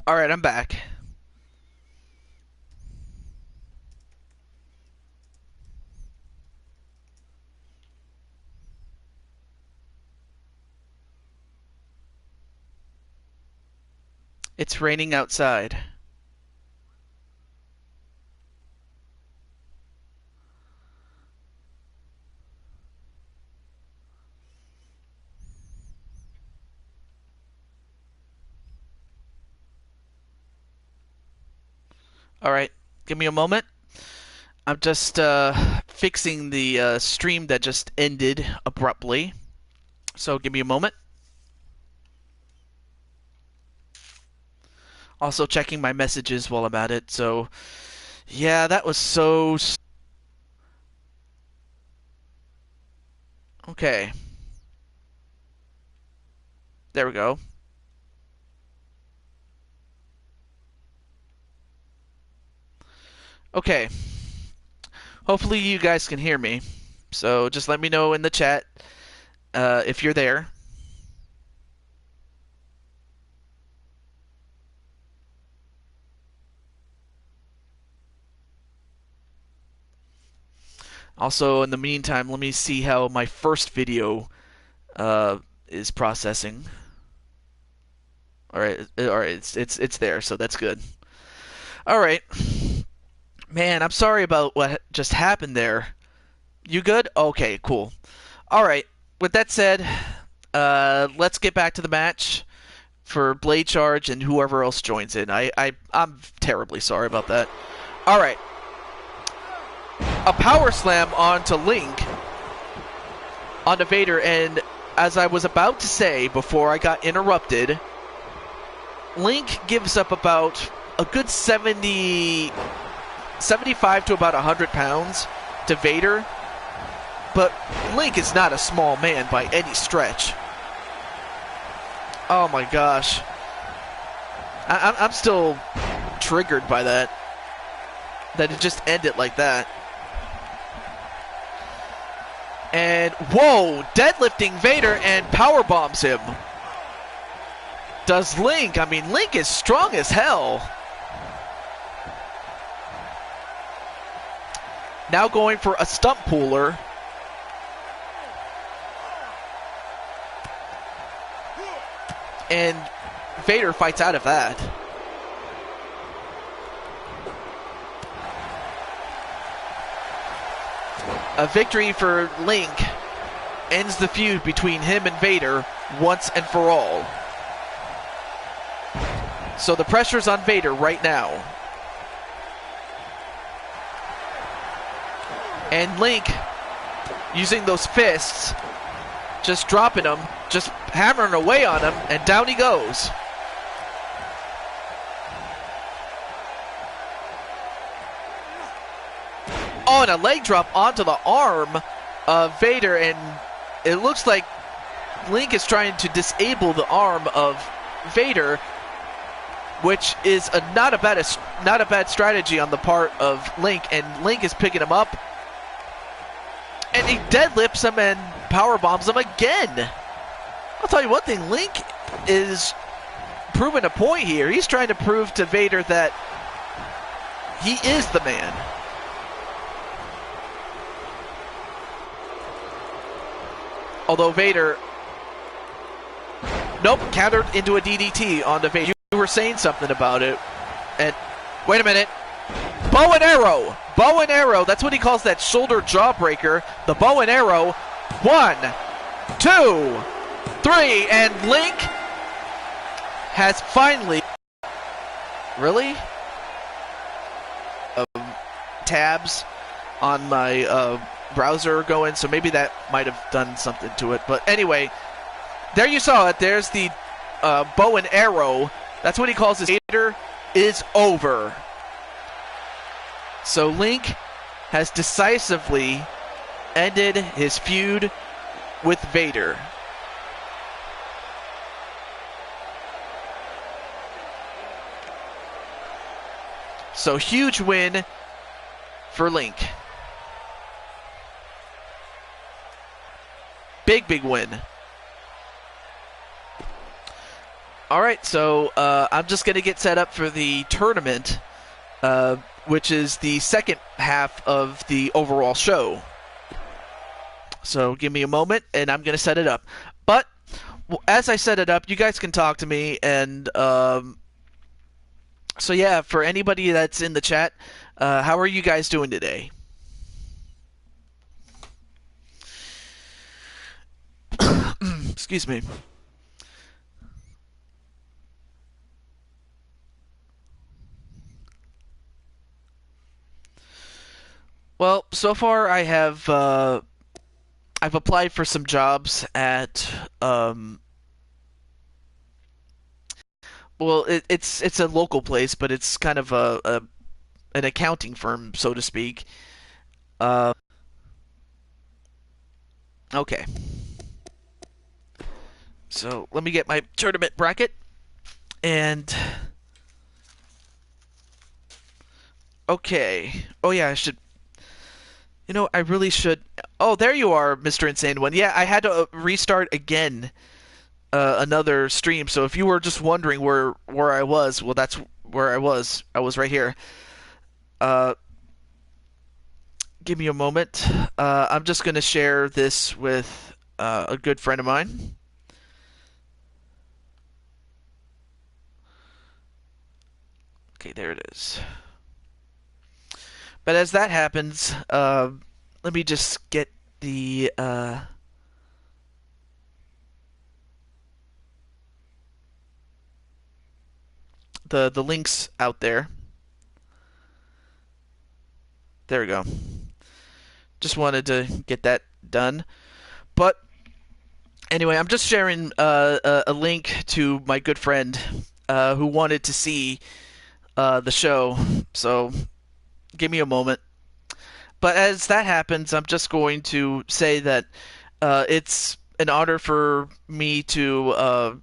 Alright, I'm back. It's raining outside. Alright, give me a moment. I'm just fixing the stream that just ended abruptly. So give me a moment. Also checking my messages while I'm at it. So, yeah, that was so. Okay. There we go. Okay. Hopefully you guys can hear me. So just let me know in the chat if you're there. Also, in the meantime, let me see how my first video is processing. All right, it's there, so that's good. All right, man, I'm sorry about what just happened there. You good? Okay, cool. All right. With that said, let's get back to the match for Blade Charge and whoever else joins in. I'm terribly sorry about that. All right. A power slam onto Link, onto Vader, and as I was about to say before I got interrupted, Link gives up about a good 75 to about 100 pounds to Vader, but Link is not a small man by any stretch. Oh my gosh. I'm still triggered by that. That it just ended like that. And, whoa, deadlifting Vader and power bombs him. Does Link? I mean, Link is strong as hell. Now going for a stump puller. And Vader fights out of that. A victory for Link ends the feud between him and Vader once and for all. So the pressure's on Vader right now. And Link, using those fists, just dropping them, just hammering away on him, and down he goes. Oh, and a leg drop onto the arm of Vader, and it looks like Link is trying to disable the arm of Vader, which is not a bad strategy on the part of Link, and Link is picking him up, and he deadlifts him and power bombs him again. I'll tell you one thing, Link is proving a point here. He's trying to prove to Vader that he is the man. Although Vader, nope, countered into a DDT onto Vader. You were saying something about it. And wait a minute. Bow and arrow. Bow and arrow. That's what he calls that shoulder jawbreaker. The bow and arrow. 1, 2, 3. And Link has finally... Really? Tabs on my browser going, so maybe that might have done something to it. But anyway, there you saw it. There's the bow and arrow. That's what he calls his Vader is over. So Link has decisively ended his feud with Vader. So huge win for Link. Big win. All right, so I'm just going to get set up for the tournament, which is the second half of the overall show. So give me a moment, and I'm going to set it up. But as I set it up, you guys can talk to me, and so yeah, for anybody that's in the chat, how are you guys doing today? Excuse me. Well, so far I've applied for some jobs at well, it's a local place, but it's kind of an accounting firm, so to speak. Uh, okay. So let me get my tournament bracket, and okay. Oh yeah, I should. You know, I really should. Oh, there you are, Mr. Insane One. Yeah, I had to restart again another stream. So if you were just wondering where I was, well, that's where I was. I was right here. Uh, give me a moment. I'm just going to share this with a good friend of mine. Okay, there it is. But as that happens, let me just get the links out there. There we go. Just wanted to get that done. But anyway, I'm just sharing a link to my good friend who wanted to see the show. So give me a moment. But as that happens, I'm just going to say that it's an honor for me to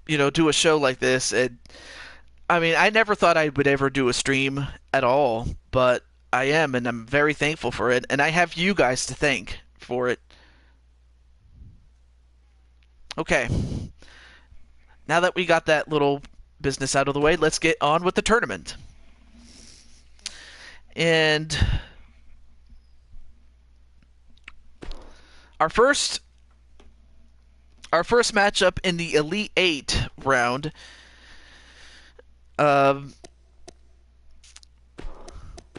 do a show like this. And I mean, I never thought I would ever do a stream at all, but I am, and I'm very thankful for it. And I have you guys to thank for it. Okay. Now that we got that little business out of the way, let's get on with the tournament. And our first matchup in the Elite Eight round,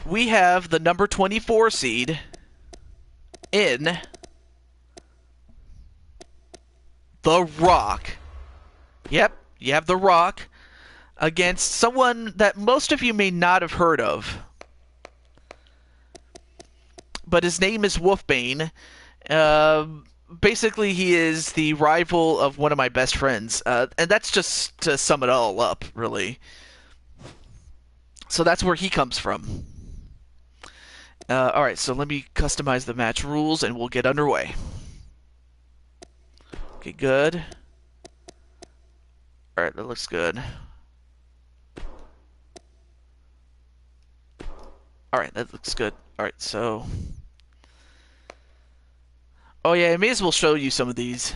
we have the number 24 seed in The Rock. Yep, you have The Rock against someone that most of you may not have heard of. But his name is Wolfbane. Basically, he is the rival of one of my best friends. And that's just to sum it all up, really. So that's where he comes from. Alright, so let me customize the match rules and we'll get underway. Okay, good. Alright, that looks good. Alright, that looks good. Alright, so... Oh yeah, I may as well show you some of these.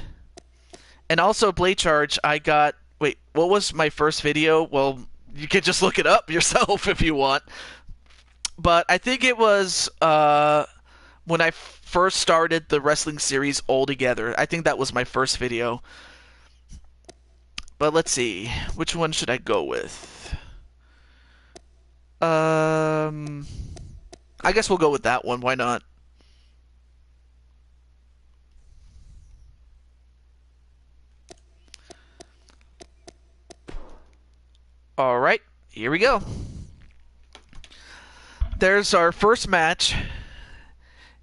And also, Blade Charge, I got... Wait, what was my first video? Well, you could just look it up yourself if you want. But I think it was when I first started the wrestling series altogether. I think that was my first video. But let's see. Which one should I go with? I guess we'll go with that one. Why not? Alright, here we go. There's our first match.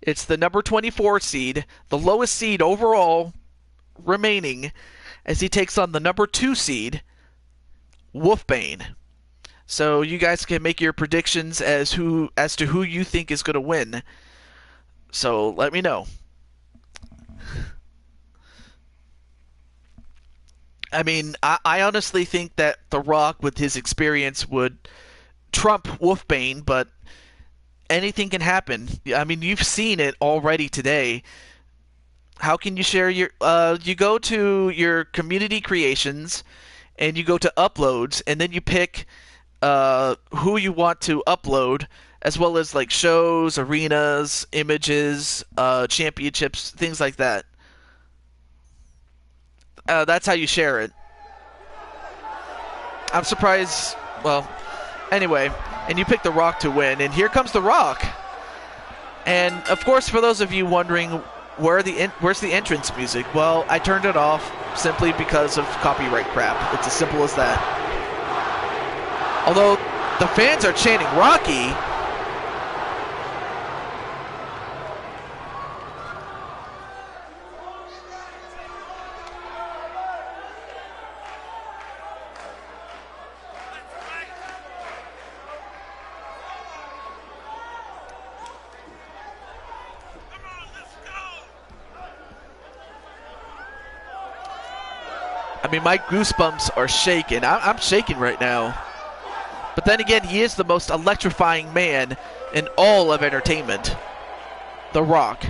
It's the number 24 seed, the lowest seed overall remaining, as he takes on the number 2 seed, Wolfbane. So you guys can make your predictions as to who you think is going to win. So let me know. I mean, I honestly think that The Rock, with his experience, would trump Wolfbane, but anything can happen. I mean, you've seen it already today. How can you share your... you go to your community creations, and you go to uploads, and then you pick who you want to upload, as well as like shows, arenas, images, championships, things like that. That's how you share it. I'm surprised. Well, anyway, and you pick The Rock to win, and here comes The Rock. And of course, for those of you wondering where's the entrance music, well, I turned it off simply because of copyright crap. It's as simple as that. Although the fans are chanting Rocky. I mean, my goosebumps are shaking. I'm shaking right now. But then again, he is the most electrifying man in all of entertainment. The Rock.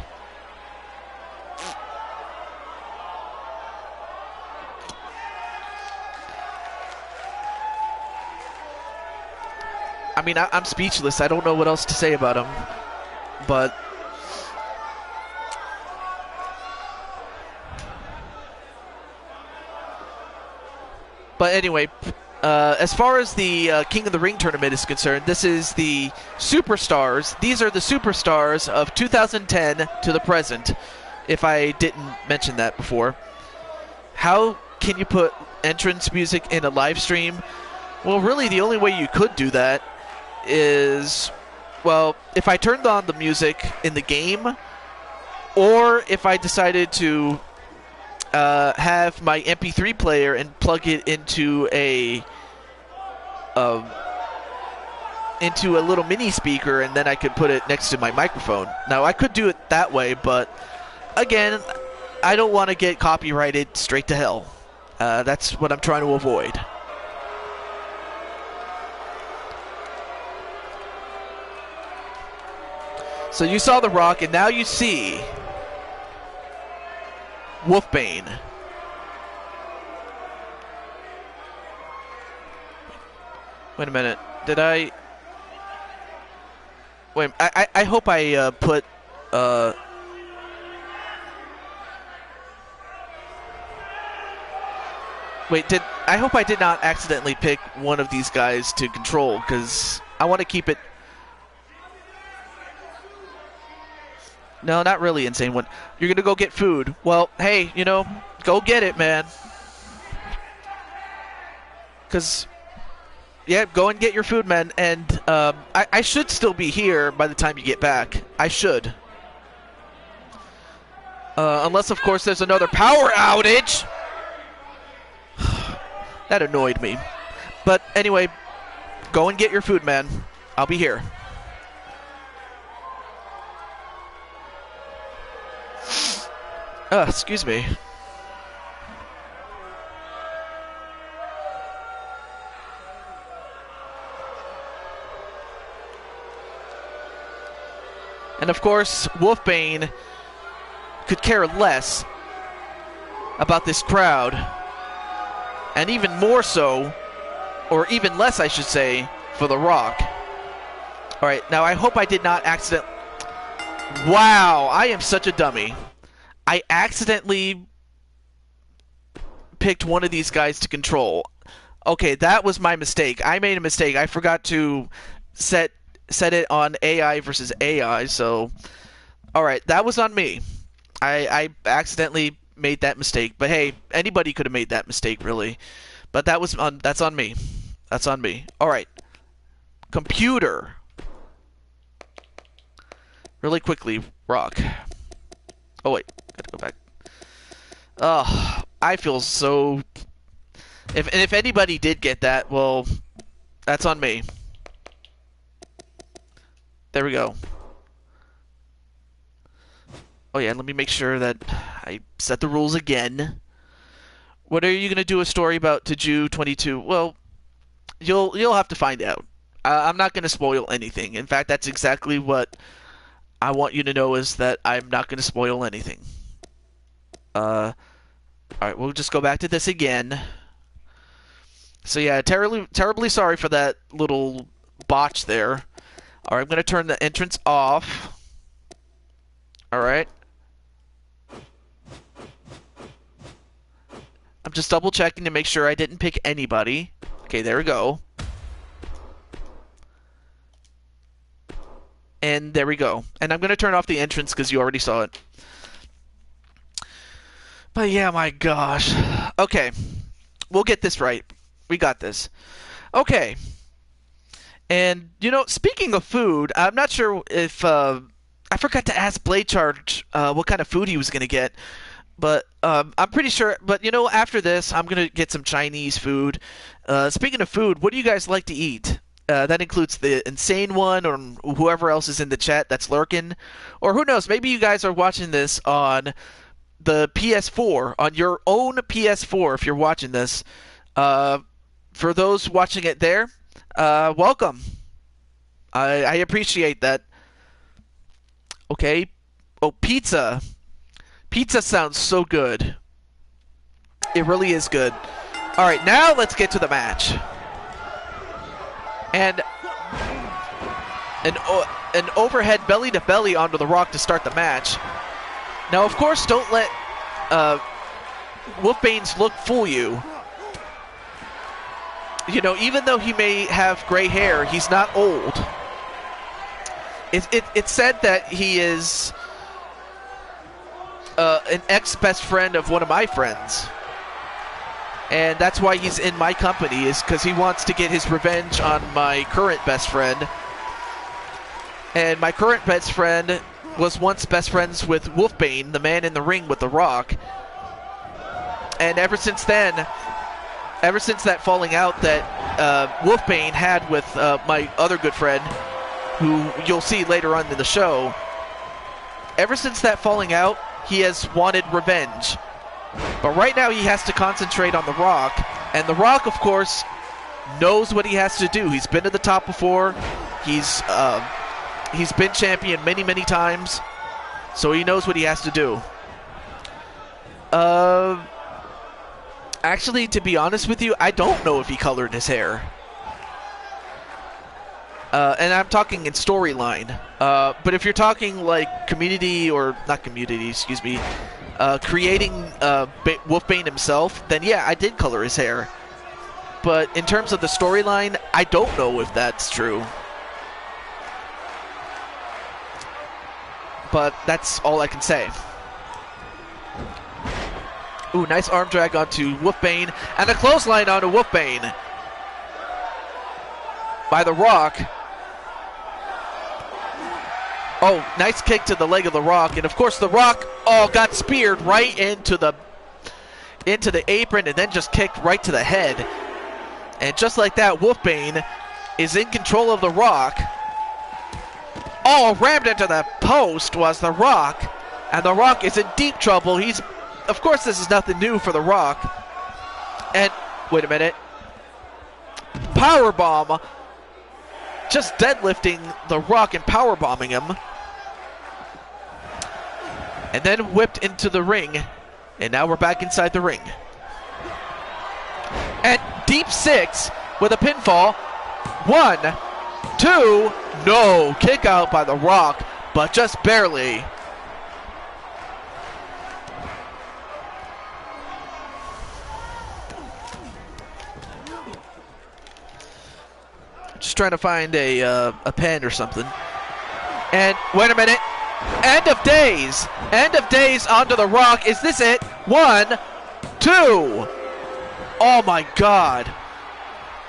I mean, I'm speechless. I don't know what else to say about him. But anyway, as far as the King of the Ring tournament is concerned, this is the superstars. These are the superstars of 2010 to the present, if I didn't mention that before. How can you put entrance music in a live stream? Well, really, the only way you could do that is, well, if I turned on the music in the game, or if I decided to have my MP3 player and plug it into a little mini speaker, and then I could put it next to my microphone. Now, I could do it that way, but again, I don't want to get copyrighted straight to hell. That's what I'm trying to avoid. So you saw The Rock, and now you see Wolfbane. Wait a minute. Did I... Wait, I hope I put... Wait, I hope I did not accidentally pick one of these guys to control, because I want to keep it... No, not really, Insane One. You're going to go get food. Well, hey, you know, go get it, man. Because, yeah, go and get your food, man. And I should still be here by the time you get back. I should. Unless, of course, there's another power outage. That annoyed me. But anyway, go and get your food, man. I'll be here. Excuse me. And of course, Wolfbane could care less about this crowd. And even more so, or even less, I should say, for The Rock. Alright, now I hope I did not accidentally... Wow, I am such a dummy. I accidentally picked one of these guys to control. Okay, that was my mistake. I made a mistake. I forgot to set it on AI versus AI, so... Alright, that was on me. I accidentally made that mistake. But hey, anybody could have made that mistake, really. But that's on me. That's on me. Alright. Computer. Really quickly, Rock. Oh, wait. Gotta go back. Oh, I feel so... If anybody did get that, well, that's on me. There we go. Oh yeah, let me make sure that I set the rules again. What are you gonna do a story about Tiju 22? Well, you'll have to find out. I'm not gonna spoil anything. In fact, that's exactly what I want you to know, is that I'm not gonna spoil anything. Alright, we'll just go back to this again. So yeah, terribly sorry for that little botch there. All right, I'm going to turn the entrance off. All right. I'm just double checking to make sure I didn't pick anybody. Okay, there we go. And there we go. And I'm going to turn off the entrance because you already saw it. But yeah, my gosh. Okay. We'll get this right. We got this. Okay. And, you know, speaking of food, I'm not sure if... I forgot to ask Blade Charge what kind of food he was going to get. But I'm pretty sure... But, you know, after this, I'm going to get some Chinese food. Speaking of food, what do you guys like to eat? That includes the Insane One or whoever else is in the chat that's lurking. Or who knows, maybe you guys are watching this on the PS4, on your own PS4 if you're watching this. For those watching it there, welcome. I appreciate that. Okay. Oh, pizza. Pizza sounds so good. It really is good. All right, now let's get to the match. And an overhead belly to belly onto the Rock to start the match. Now, of course, don't let Wolfbane's look fool you. You know, even though he may have gray hair, he's not old. It's said that he is an ex-best friend of one of my friends. And that's why he's in my company, is because he wants to get his revenge on my current best friend. And my current best friend was once best friends with Wolfbane, the man in the ring with The Rock. And ever since then, ever since that falling out that Wolfbane had with my other good friend, who you'll see later on in the show, ever since that falling out, he has wanted revenge. But right now he has to concentrate on The Rock, and The Rock, of course, knows what he has to do. He's been to the top before. He's been champion many, many times, so he knows what he has to do. Actually, to be honest with you, I don't know if he colored his hair. And I'm talking in storyline. But if you're talking like community, or not community, excuse me, creating Wolfbane himself, then yeah, I did color his hair. But in terms of the storyline, I don't know if that's true. But that's all I can say. Ooh, nice arm drag onto Wolfbane, and a clothesline onto Wolfbane by The Rock. Oh, nice kick to the leg of The Rock, and of course The Rock got speared right into the apron, and then just kicked right to the head. And just like that, Wolfbane is in control of The Rock. Rammed into the post was The Rock, and The Rock is in deep trouble. Of course, this is nothing new for The Rock. And wait a minute, powerbomb, just deadlifting The Rock and powerbombing him. And then whipped into the ring. And now we're back inside the ring. And deep six with a pinfall. 1, 2, no. Kick out by The Rock, but just barely. Just trying to find a pen or something. And wait a minute. End of days. End of days onto The Rock. Is this it? 1, 2. Oh my God.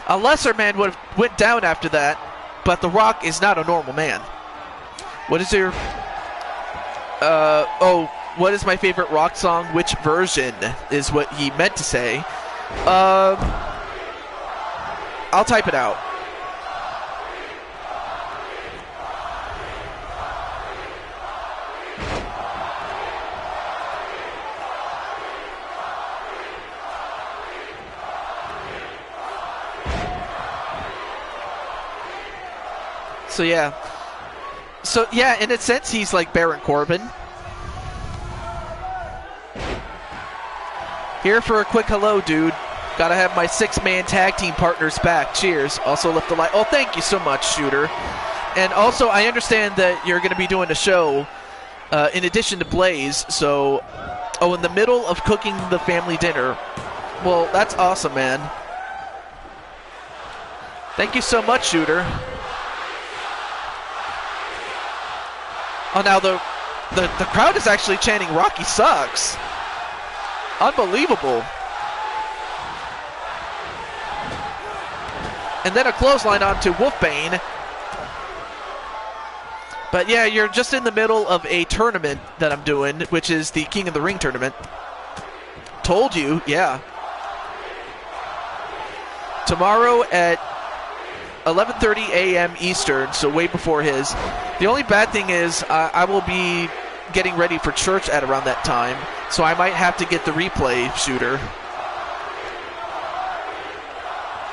A lesser man would have went down after that, but The Rock is not a normal man. What is your... what is my favorite Rock song? Which version is what he meant to say. I'll type it out. So yeah, in a sense, he's like Baron Corbin. Here for a quick hello, dude. Gotta have my 6-man tag team partners back. Cheers. Also left the light. Oh, thank you so much, Shooter. And also, I understand that you're going to be doing a show in addition to Blaze. So, in the middle of cooking the family dinner. Well, that's awesome, man. Thank you so much, Shooter. Oh, now the crowd is actually chanting Rocky sucks. Unbelievable. And then a clothesline onto Wolfbane. But yeah, you're just in the middle of a tournament that I'm doing, which is the King of the Ring tournament. Told you, yeah. Tomorrow at 11:30 a.m. Eastern, so way before his. The only bad thing is I will be getting ready for church at around that time, so I might have to get the replay, Shooter.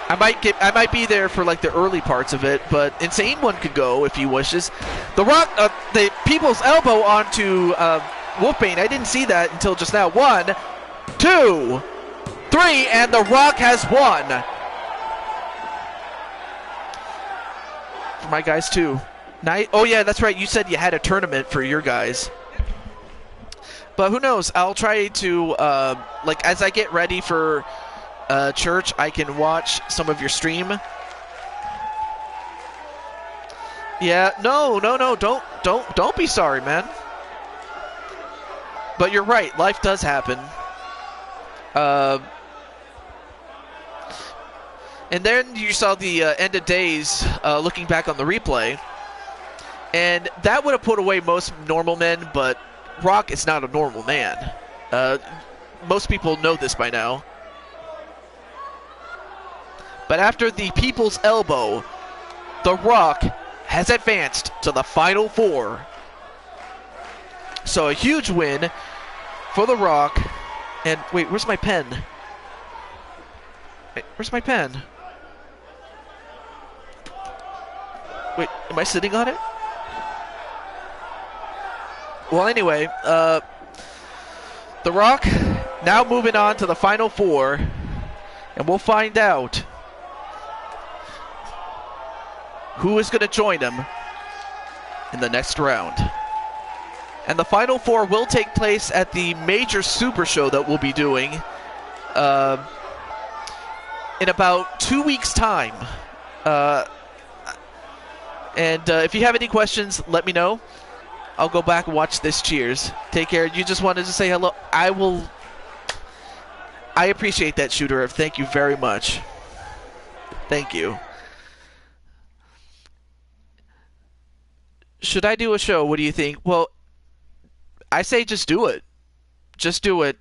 I might be there for like the early parts of it, but Insane One could go if he wishes. The Rock, the People's Elbow onto Wolfbane. I didn't see that until just now. 1, 2, 3, and The Rock has won. For my guys too. Oh yeah, that's right. You said you had a tournament for your guys. But who knows? I'll try to like as I get ready for church, I can watch some of your stream. Yeah, no, don't be sorry, man. But you're right, life does happen. And then you saw the end of days, looking back on the replay, and that would have put away most normal men, but Rock is not a normal man. Most people know this by now. But after the People's Elbow, The Rock has advanced to the Final Four. So a huge win for The Rock. And wait, where's my pen? Wait, where's my pen? Wait, am I sitting on it? Well, anyway, The Rock now moving on to the Final Four. And we'll find out who is going to join him in the next round. And the Final Four will take place at the major Super Show that we'll be doing in about 2 weeks' time. And if you have any questions, let me know. I'll go back and watch this. Cheers. Take care. You just wanted to say hello. I appreciate that, Shooter. Thank you very much. Thank you. Should I do a show? What do you think? Well, I say just do it. Just do it.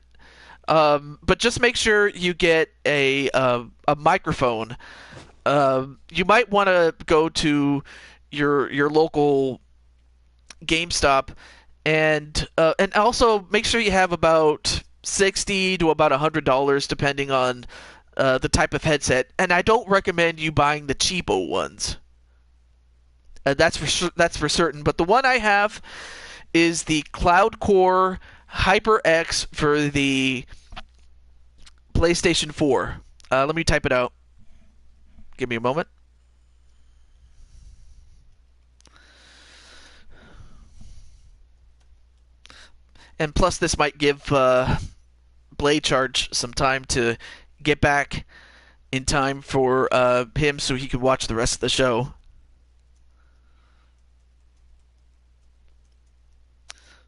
But just make sure you get a microphone. You might want to go to your local GameStop and also make sure you have about $60 to about $100 depending on the type of headset. And I don't recommend you buying the cheapo ones. That's for certain. But the one I have is the CloudCore HyperX for the PlayStation 4. Let me type it out. Give me a moment. And plus, this might give Blade Charge some time to get back in time for him so he could watch the rest of the show.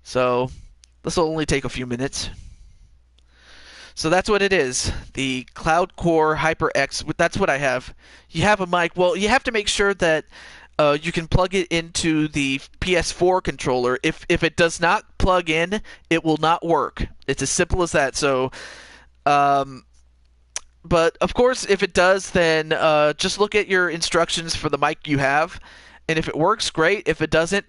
So this will only take a few minutes. So that's what it is. The CloudCore HyperX. That's what I have. You have a mic. Well, you have to make sure that you can plug it into the PS4 controller. If it does not plug in, it will not work. It's as simple as that. So, but of course, if it does, then just look at your instructions for the mic you have, and if it works, great. If it doesn't,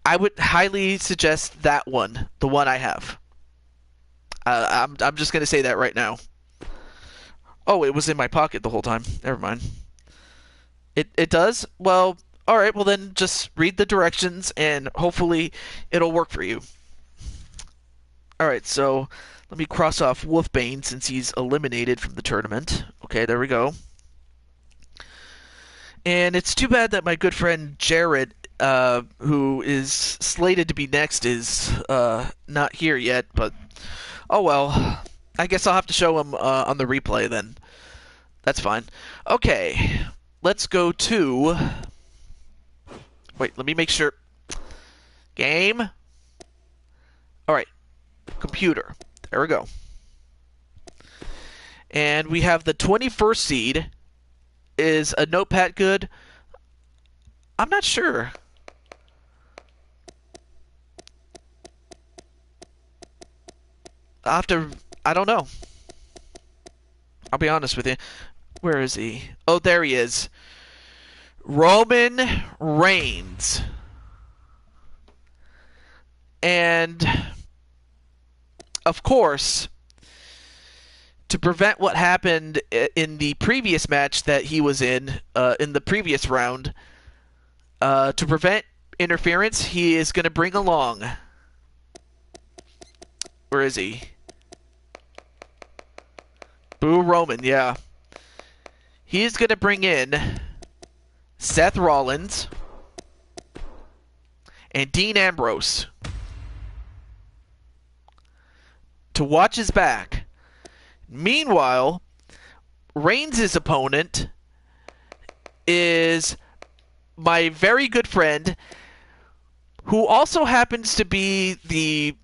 I would highly suggest that one, the one I have. I'm just gonna say that right now. Oh, it was in my pocket the whole time. Never mind. It does? Well, all right. Well, then just read the directions, and hopefully it'll work for you. All right. So Let me cross off Wolfbane since he's eliminated from the tournament. Okay, there we go. And it's too bad that my good friend Jared, who is slated to be next, is not here yet. But, oh well. I guess I'll have to show him on the replay then. That's fine. Okay, let's go to... Wait, let me make sure. Game. Alright, computer. There we go. And we have the 21st seed. Is a notepad good? I'm not sure. I'll have to... I don't know. I'll be honest with you. Where is he? Oh, there he is. Roman Reigns. And, of course, to prevent what happened in the previous match that he was in the previous round, to prevent interference, he is going to bring along... Where is he? Boo Roman, yeah. He's going to bring in Seth Rollins and Dean Ambrose to watch his back. Meanwhile, Reigns' opponent is my very good friend, who also happens to be the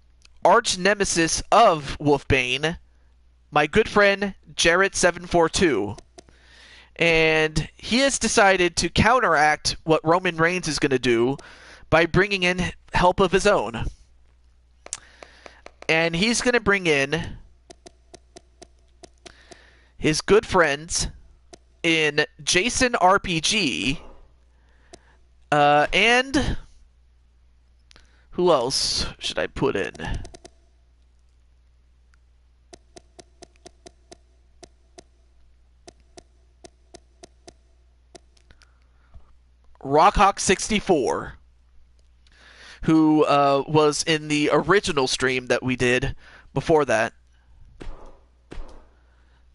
arch nemesis of Wolfbane, my good friend Jarrett742. And he has decided to counteract what Roman Reigns is going to do by bringing in help of his own. And he's going to bring in his good friends in Jason RPG and who else should I put in? Rockhawk64, who was in the original stream that we did before that.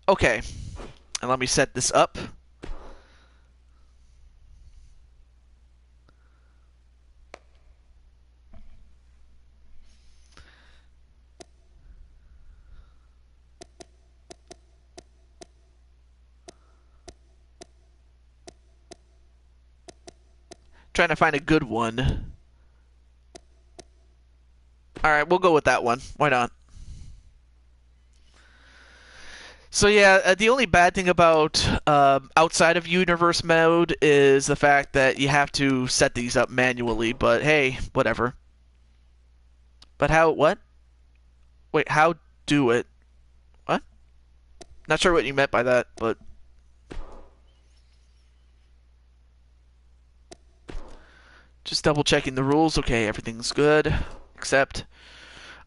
Okay, and let me set this up. Trying to find a good one. Alright, we'll go with that one. Why not? So yeah, the only bad thing about outside of universe mode is the fact that you have to set these up manually, but hey, whatever. But how, what? Wait, how do it? What? Not sure what you meant by that, but... Just double checking the rules. Okay, everything's good. Except...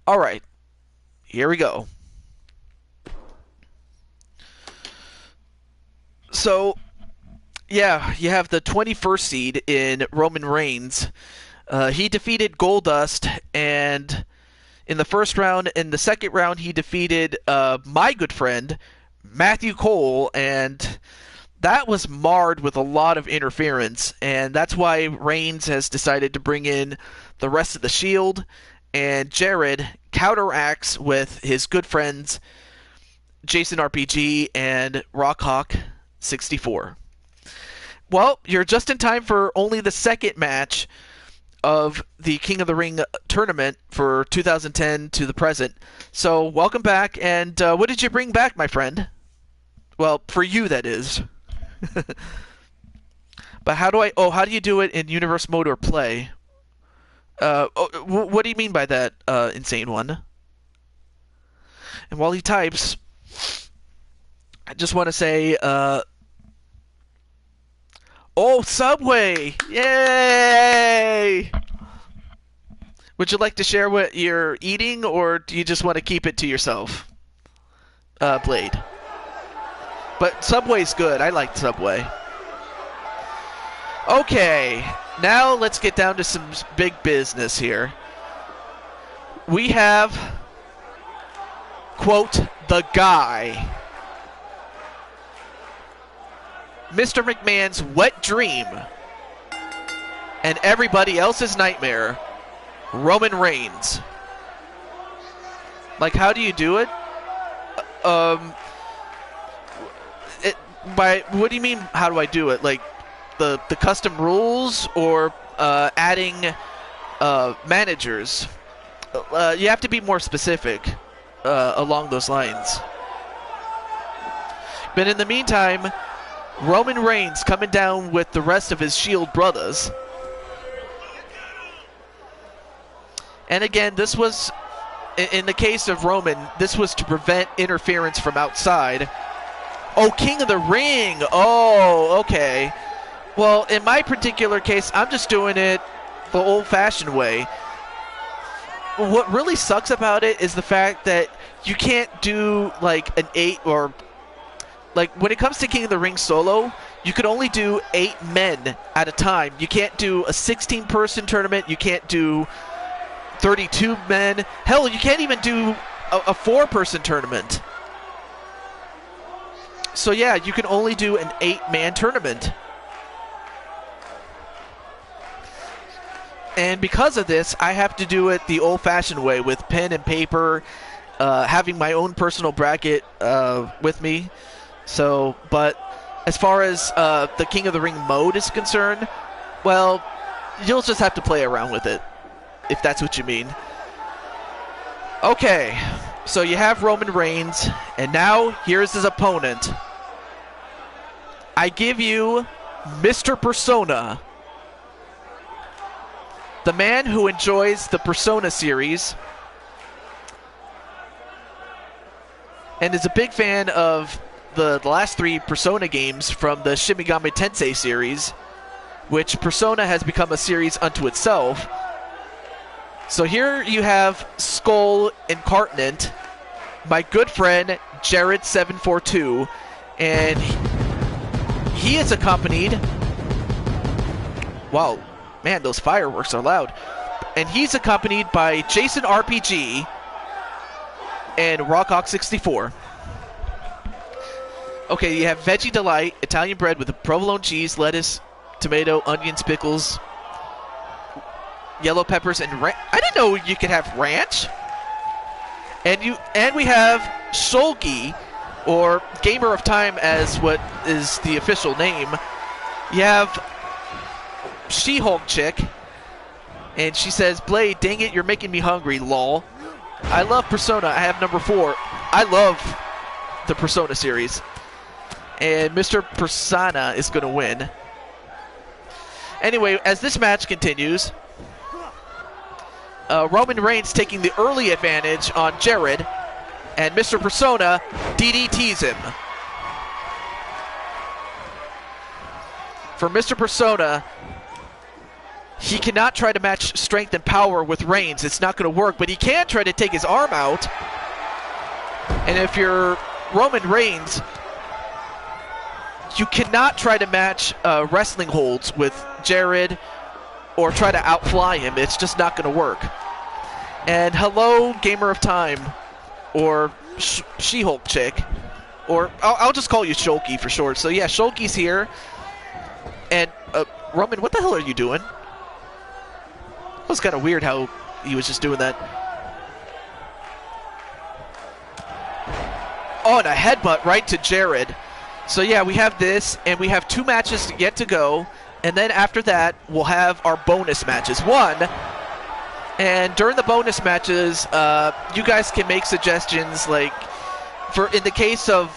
Alright. Here we go. So, yeah, you have the 21st seed in Roman Reigns. He defeated Goldust, and in the first round, in the second round, he defeated my good friend, Matthew Cole, and that was marred with a lot of interference, and that's why Reigns has decided to bring in the rest of the Shield, and Jared counteracts with his good friends, Jason RPG and Rockhawk64. Well, you're just in time for only the second match of the King of the Ring tournament for 2010 to the present. So, welcome back, and what did you bring back, my friend? Well, for you, that is. But how do you do it in universe mode or play? What do you mean by that, insane one? And while he types, I just want to say, oh, Subway! Yay! Would you like to share what you're eating, or do you just want to keep it to yourself? Blade. But Subway's good. I like Subway. Okay, now let's get down to some big business here. We have quote, the guy. Mr. McMahon's wet dream and everybody else's nightmare, Roman Reigns. Like, how do you do it? What do you mean, how do I do it? Like, the custom rules or adding managers? You have to be more specific along those lines. But in the meantime, Roman Reigns coming down with the rest of his Shield brothers. And again, this was, in the case of Roman, this was to prevent interference from outside. Oh, King of the Ring. Oh, okay. Well, in my particular case, I'm just doing it the old-fashioned way. What really sucks about it is the fact that you can't do like an 8 or like when it comes to King of the Ring solo, you can only do 8 men at a time. You can't do a 16-person tournament. You can't do 32 men. Hell, you can't even do a 4-person tournament. So yeah, you can only do an 8-man tournament. And because of this, I have to do it the old-fashioned way with pen and paper, having my own personal bracket with me. So, but as far as the King of the Ring mode is concerned, well, you'll just have to play around with it, if that's what you mean. Okay, so you have Roman Reigns, and now here's his opponent. I give you Mr. Persona. The man who enjoys the Persona series and is a big fan of the last 3 Persona games from the Shin Megami Tensei series, which Persona has become a series unto itself. So here you have Skull Incarnate, my good friend Jared742, and he is accompanied... Wow. Man, those fireworks are loud. And he's accompanied by Jason RPG and Rockhawk64. Okay, you have Veggie Delight, Italian bread with provolone cheese, lettuce, tomato, onions, pickles, yellow peppers, and I didn't know you could have ranch. And we have Shulky, or Gamer of Time as what is the official name. You have She-Hulk chick, and she says, Blade, dang it, you're making me hungry, lol. I love Persona. I have number 4. I love the Persona series. And Mr. Persona is going to win. Anyway, as this match continues, Roman Reigns taking the early advantage on Jared, and Mr. Persona DDTs him. For Mr. Persona, he cannot try to match strength and power with Reigns. It's not going to work, but he can try to take his arm out. And if you're Roman Reigns, you cannot try to match wrestling holds with Jared or try to outfly him. It's just not going to work. And hello, Gamer of Time, or She-Hulk chick, or I'll just call you Shulky for short. So yeah, Shulky's here. And Roman, what the hell are you doing? It was kind of weird how he was just doing that. Oh, and a headbutt right to Jared. So yeah, we have this, and we have 2 matches yet to go. And then after that, we'll have our bonus matches. And during the bonus matches, you guys can make suggestions. Like, in the case of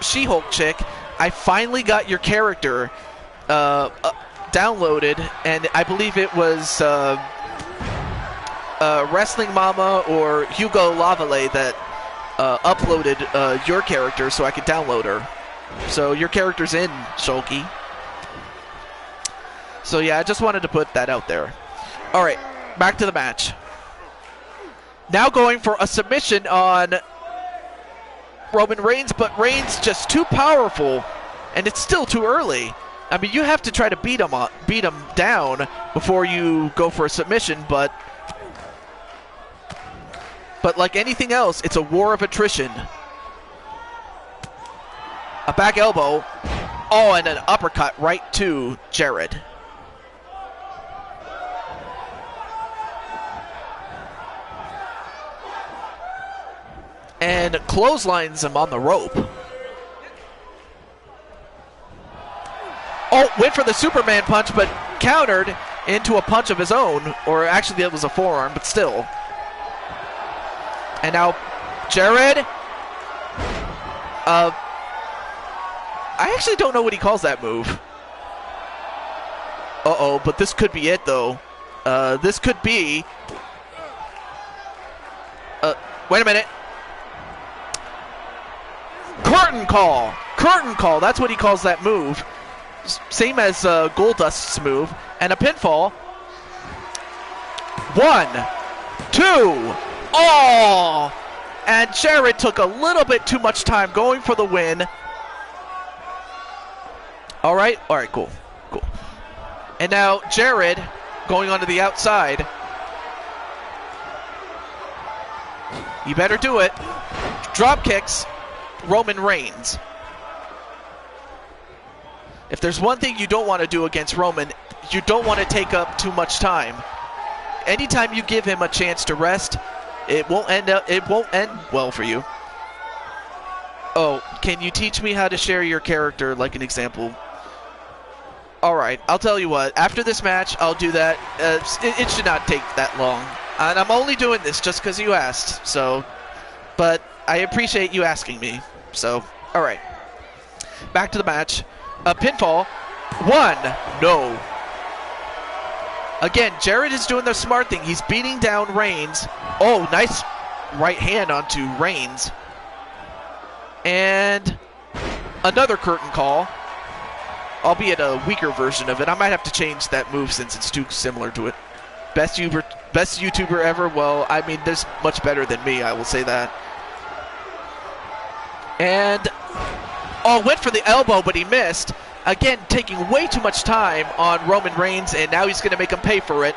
She-Hulk chick, I finally got your character downloaded, and I believe it was Wrestling Mama or Hugo Lavallee that uploaded your character so I could download her. So your character's in, Shulky. So yeah, I just wanted to put that out there. Alright, back to the match. Now going for a submission on Roman Reigns, but Reigns just too powerful, and it's still too early. I mean, you have to try to beat him down before you go for a submission, but But like anything else, it's a war of attrition. A back elbow. Oh, and an uppercut right to Jared. And clotheslines him on the rope. Oh, went for the Superman punch, but countered into a punch of his own. Or actually, that was a forearm, but still. And now, Jared. I actually don't know what he calls that move. Uh-oh, but this could be it, though. This could be... wait a minute. Curtain call. Curtain call. That's what he calls that move. Same as Goldust's move. And a pinfall. 1, 2. Oh! And Jared took a little bit too much time going for the win. All right, cool. And now Jared going onto the outside. You better do it. Drop kicks Roman Reigns. If there's one thing you don't want to do against Roman, you don't want to take up too much time. Anytime you give him a chance to rest, it won't end well for you. Oh, can you teach me how to share your character like an example? Alright, I'll tell you what. After this match, I'll do that. It should not take that long. And I'm only doing this just because you asked. So, but I appreciate you asking me. So, alright. Back to the match. A pinfall. 1. No. Again, Jared is doing the smart thing. He's beating down Reigns. Oh, nice right hand onto Reigns. And another curtain call. Albeit a weaker version of it. I might have to change that move since it's too similar to it. Best YouTuber ever? Well, I mean, there's much better than me, I will say that. And, oh, went for the elbow, but he missed. Again, taking way too much time on Roman Reigns, and now he's going to make him pay for it.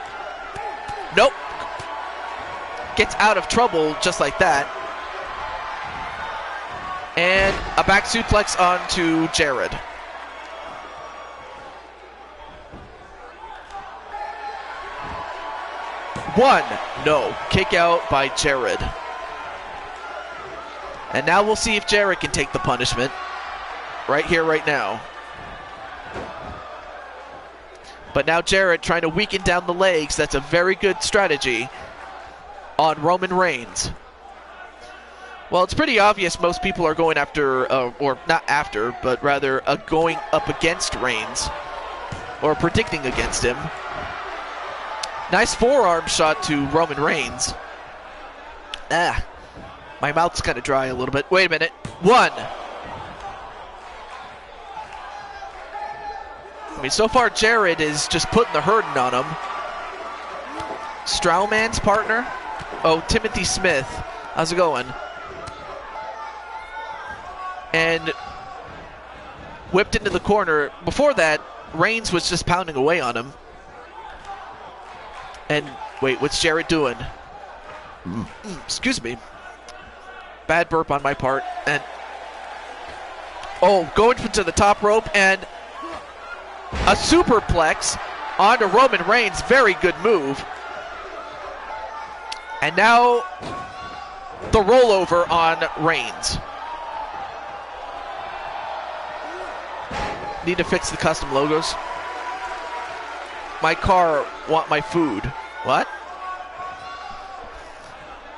Nope. Gets out of trouble just like that. And a back suplex onto Jared. 1. No. Kick out by Jared. And now we'll see if Jared can take the punishment. Right here, right now. But now Jared trying to weaken down the legs. That's a very good strategy on Roman Reigns. Well, it's pretty obvious most people are going after, or not after, but rather going up against Reigns. Or predicting against him. Nice forearm shot to Roman Reigns. My mouth's kind of dry a little bit. Wait a minute. 1. I mean, so far Jared is just putting the hurting on him. Strowman's partner? Oh, Timothy Smith. How's it going? And whipped into the corner. Before that, Reigns was just pounding away on him. And wait, what's Jared doing? Excuse me. Bad burp on my part. And oh, going to the top rope and a superplex onto Roman Reigns. Very good move. And now the rollover on Reigns. Need to fix the custom logos. My car want my food. What?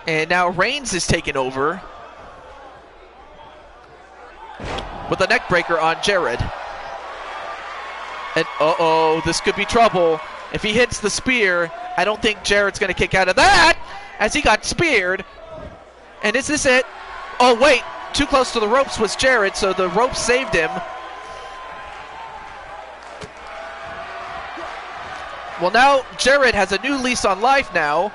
And now Reigns is taking over with a neck breaker on Jared. And uh-oh, this could be trouble. If he hits the spear, I don't think Jared's going to kick out of that as he got speared. And is this it? Oh, wait. Too close to the ropes was Jared, so the ropes saved him. Well, now Jared has a new lease on life now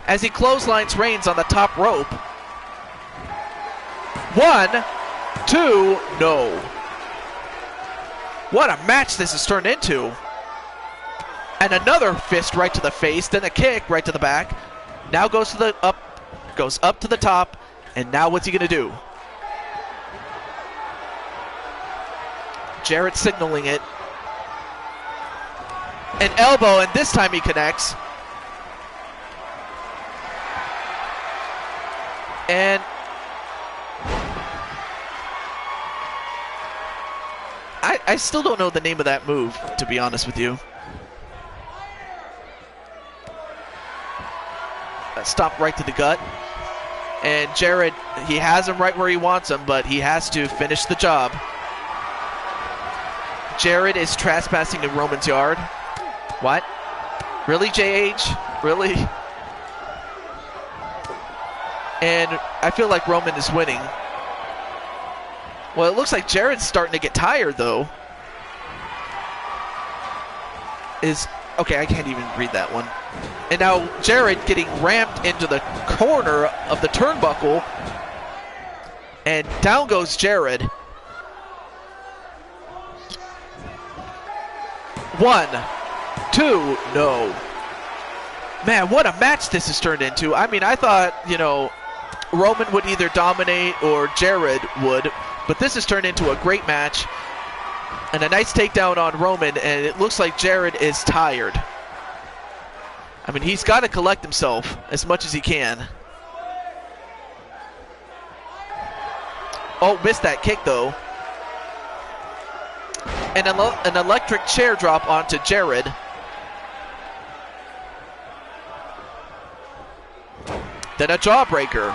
as he clotheslines Reigns on the top rope. 1, 2, no. What a match this has turned into. And another fist right to the face, then a kick right to the back. Now goes to the up Goes up to the top, and now what's he going to do? Jarrett signaling it. An elbow, and this time he connects. And I still don't know the name of that move, to be honest with you. Stop right to the gut. And Jarrett, he has him right where he wants him, but he has to finish the job. Jarrett is trespassing in Roman's yard. What? Really, JH? Really? And I feel like Roman is winning. Well, it looks like Jarrett's starting to get tired, though. Okay, I can't even read that one. And now Jarrett getting rammed into the corner of the turnbuckle. And down goes Jarrett. 1, 2, no. Man, what a match this has turned into. I mean, I thought, you know, Roman would either dominate or Jarrett would. But this has turned into a great match. And a nice takedown on Roman, and it looks like Jarrett is tired. I mean, he's got to collect himself as much as he can. Oh, missed that kick, though. And an electric chair drop onto Jarrett. Then a jawbreaker.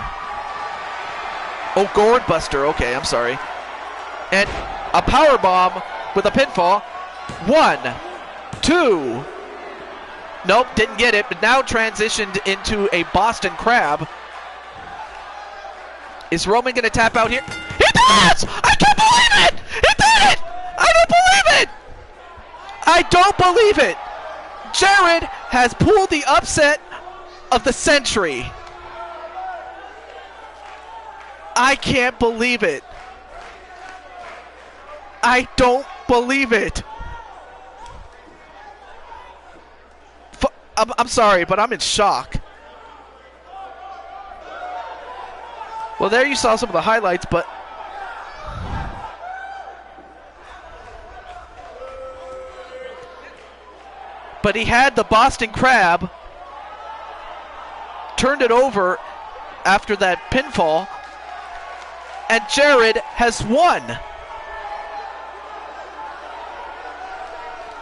Oh, gourd buster. Okay, I'm sorry. And a power bomb with a pinfall. 1, 2. Nope, didn't get it, but now transitioned into a Boston Crab. Is Roman going to tap out here? He does! I can't believe it! He did it! I don't believe it! I don't believe it! Jarrett has pulled the upset of the century. I can't believe it. I don't believe it. I'm sorry, but I'm in shock. Well, there you saw some of the highlights, but he had the Boston Crab, turned it over after that pinfall, and Jarrett has won.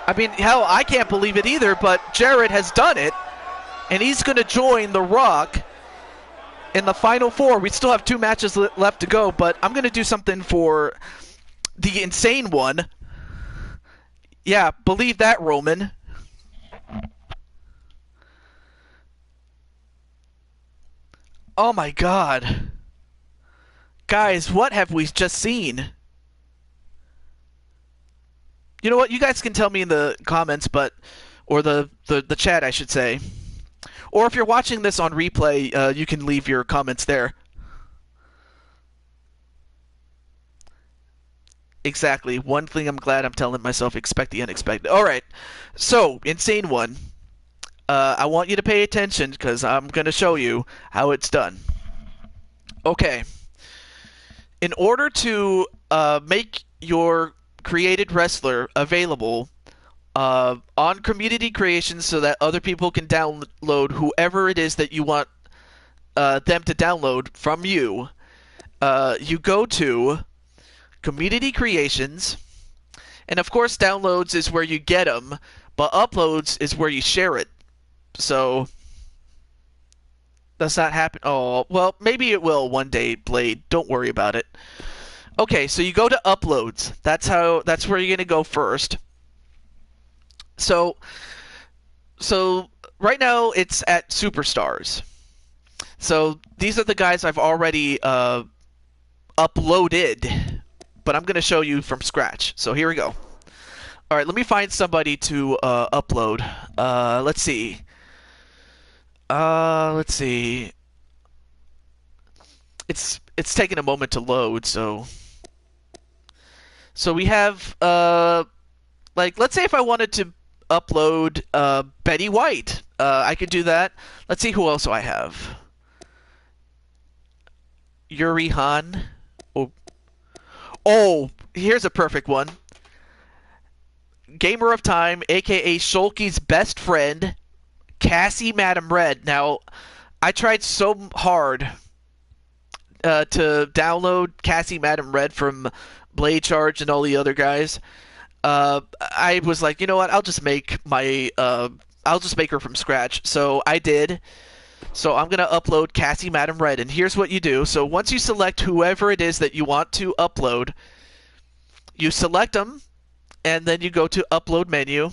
I mean, hell, I can't believe it either, but Jarrett has done it, and he's going to join The Rock in the Final Four. We still have 2 matches left to go, but I'm going to do something for the insane one. Yeah, believe that, Roman. Oh my God. Guys, what have we just seen? You know what? You guys can tell me in the comments, or the chat, I should say. Or if you're watching this on replay, you can leave your comments there. Exactly. One thing I'm glad I'm telling myself, expect the unexpected. All right. So, insane one. I want you to pay attention because I'm going to show you how it's done. Okay. In order to make your created wrestler available on Community Creations so that other people can download whoever it is that you want them to download from you, you go to Community Creations, and of course downloads is where you get them, but uploads is where you share it. So does that happen? Oh, well, maybe it will one day, Blade. Don't worry about it. Okay, so you go to uploads. That's where you're gonna go first. So right now it's at Superstars. So these are the guys I've already uploaded, but I'm gonna show you from scratch. So here we go. All right, let me find somebody to upload. Let's see. It's taking a moment to load, so we have like, let's say if I wanted to upload Betty White, I could do that. Let's see who else do I have. Yuri Han. Oh, oh, here's a perfect one. Gamer of Time, aka Shulky's best friend, Cassie Madam Red. Now, I tried so hard to download Cassie Madam Red from Blade Charge and all the other guys. I was like, you know what? I'll just make her from scratch. So I did. So I'm gonna upload Cassie Madam Red, and here's what you do. So once you select whoever it is that you want to upload, you select them, and then you go to Upload menu.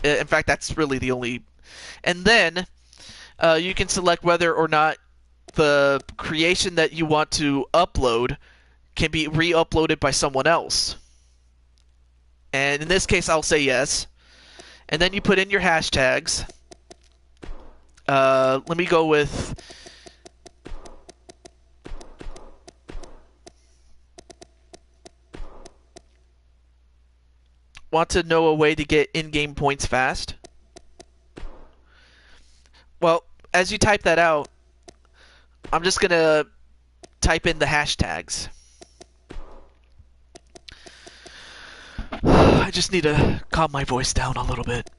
In fact, that's really the only. And then you can select whether or not the creation that you want to upload can be re-uploaded by someone else. And in this case, I'll say yes. And then you put in your hashtags. Let me go with... Want to know a way to get in-game points fast? Well, as you type that out, I'm just going to type in the hashtags. I just need to calm my voice down a little bit.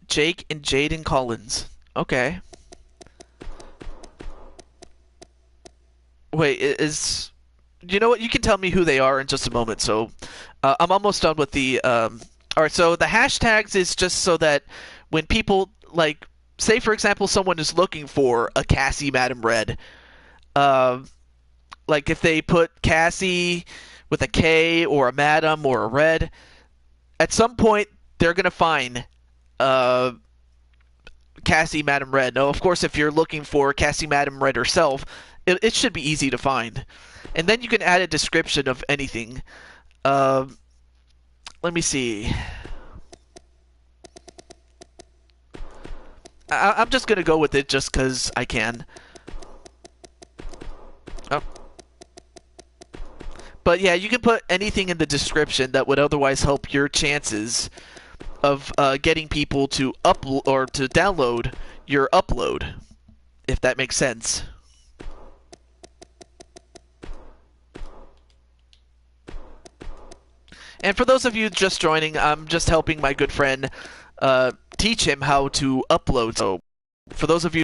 Jake and Jaden Collins. Okay. Wait, is... You know what? You can tell me who they are in just a moment. So I'm almost done with the... Alright, so the hashtags is just so that when people, like... Say, for example, someone is looking for a Cassie Madam Red. Like, if they put Cassie with a K or a Madam or a Red, at some point, they're going to find... Cassie Madam Red. Now, of course, if you're looking for Cassie Madam Red herself, it should be easy to find. And then you can add a description of anything. Let me see. I'm just going to go with it just because I can. Oh. But yeah, you can put anything in the description that would otherwise help your chances of getting people to upload or to download your upload, if that makes sense. And for those of you just joining, I'm just helping my good friend teach him how to upload. So for those of you